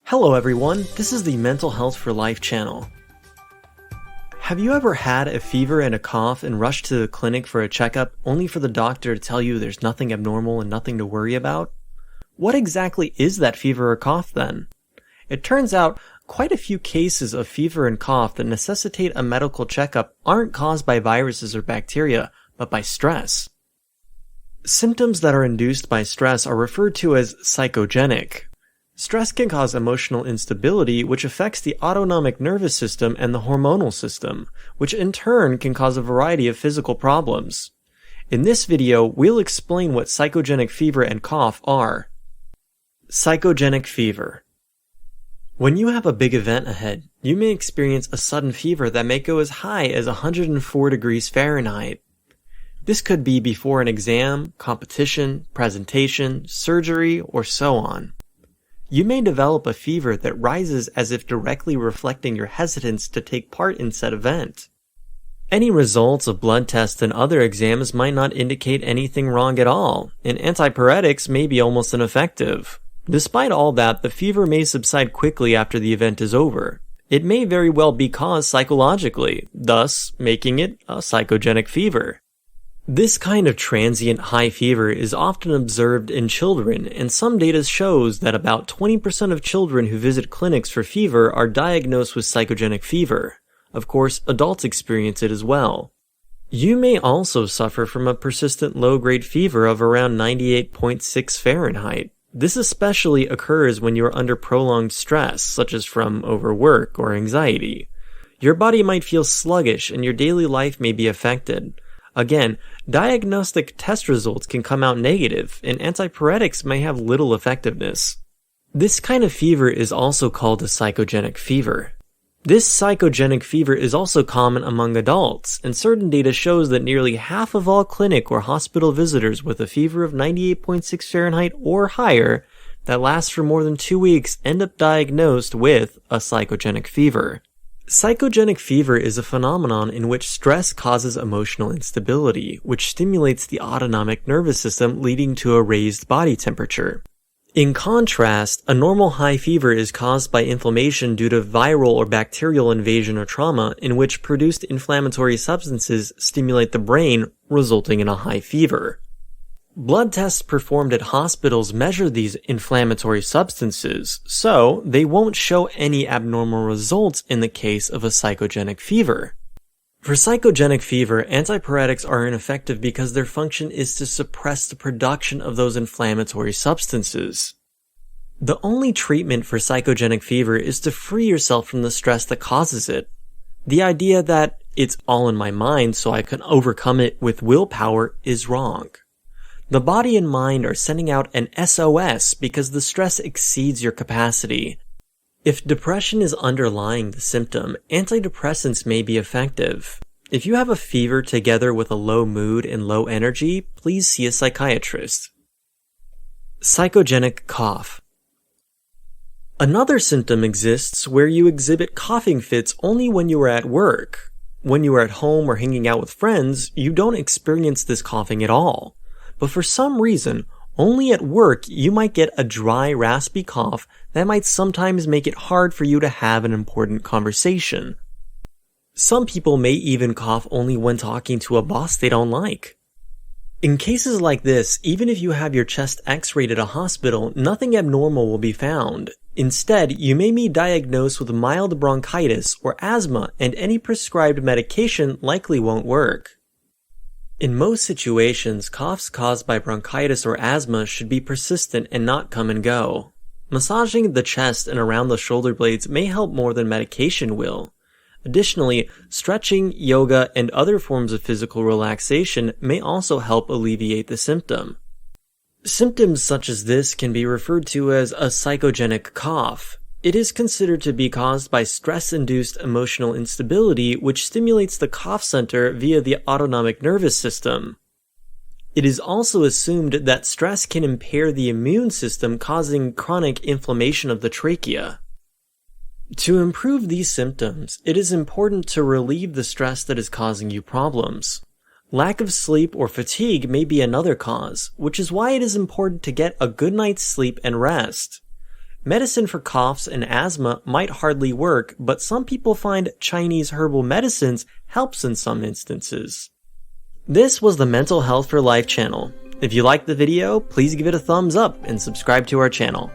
Hello everyone, this is the Mental Health for Life channel. Have you ever had a fever and a cough and rushed to the clinic for a checkup only for the doctor to tell you there's nothing abnormal and nothing to worry about? What exactly is that fever or cough then? It turns out quite a few cases of fever and cough that necessitate a medical checkup aren't caused by viruses or bacteria, but by stress. Symptoms that are induced by stress are referred to as psychogenic. Stress can cause emotional instability, which affects the autonomic nervous system and the hormonal system, which in turn can cause a variety of physical problems. In this video, we'll explain what psychogenic fever and cough are. Psychogenic fever. When you have a big event ahead, you may experience a sudden fever that may go as high as 104 degrees Fahrenheit. This could be before an exam, competition, presentation, surgery, or so on. You may develop a fever that rises as if directly reflecting your hesitance to take part in said event. Any results of blood tests and other exams might not indicate anything wrong at all, and antipyretics may be almost ineffective. Despite all that, the fever may subside quickly after the event is over. It may very well be caused psychologically, thus making it a psychogenic fever. This kind of transient high fever is often observed in children, and some data shows that about 20% of children who visit clinics for fever are diagnosed with psychogenic fever. Of course, adults experience it as well. You may also suffer from a persistent low-grade fever of around 98.6 Fahrenheit. This especially occurs when you are under prolonged stress, such as from overwork or anxiety. Your body might feel sluggish and your daily life may be affected. Again, diagnostic test results can come out negative, and antipyretics may have little effectiveness. This kind of fever is also called a psychogenic fever. This psychogenic fever is also common among adults, and certain data shows that nearly half of all clinic or hospital visitors with a fever of 98.6 Fahrenheit or higher that lasts for more than 2 weeks end up diagnosed with a psychogenic fever. Psychogenic fever is a phenomenon in which stress causes emotional instability, which stimulates the autonomic nervous system, leading to a raised body temperature. In contrast, a normal high fever is caused by inflammation due to viral or bacterial invasion or trauma, in which produced inflammatory substances stimulate the brain, resulting in a high fever. Blood tests performed at hospitals measure these inflammatory substances, so they won't show any abnormal results in the case of a psychogenic fever. For psychogenic fever, antipyretics are ineffective because their function is to suppress the production of those inflammatory substances. The only treatment for psychogenic fever is to free yourself from the stress that causes it. The idea that it's all in my mind so I can overcome it with willpower is wrong. The body and mind are sending out an SOS because the stress exceeds your capacity. If depression is underlying the symptom, antidepressants may be effective. If you have a fever together with a low mood and low energy, please see a psychiatrist. Psychogenic cough. Another symptom exists where you exhibit coughing fits only when you are at work. When you are at home or hanging out with friends, you don't experience this coughing at all. But for some reason, only at work you might get a dry, raspy cough that might sometimes make it hard for you to have an important conversation. Some people may even cough only when talking to a boss they don't like. In cases like this, even if you have your chest x-rayed at a hospital, nothing abnormal will be found. Instead, you may be diagnosed with mild bronchitis or asthma, and any prescribed medication likely won't work. In most situations, coughs caused by bronchitis or asthma should be persistent and not come and go. Massaging the chest and around the shoulder blades may help more than medication will. Additionally, stretching, yoga, and other forms of physical relaxation may also help alleviate the symptom. Symptoms such as this can be referred to as a psychogenic cough. It is considered to be caused by stress-induced emotional instability, which stimulates the cough center via the autonomic nervous system. It is also assumed that stress can impair the immune system, causing chronic inflammation of the trachea. To improve these symptoms, it is important to relieve the stress that is causing you problems. Lack of sleep or fatigue may be another cause, which is why it is important to get a good night's sleep and rest. Medicine for coughs and asthma might hardly work, but some people find Chinese herbal medicines helps in some instances. This was the Mental Health for Life channel. If you liked the video, please give it a thumbs up and subscribe to our channel.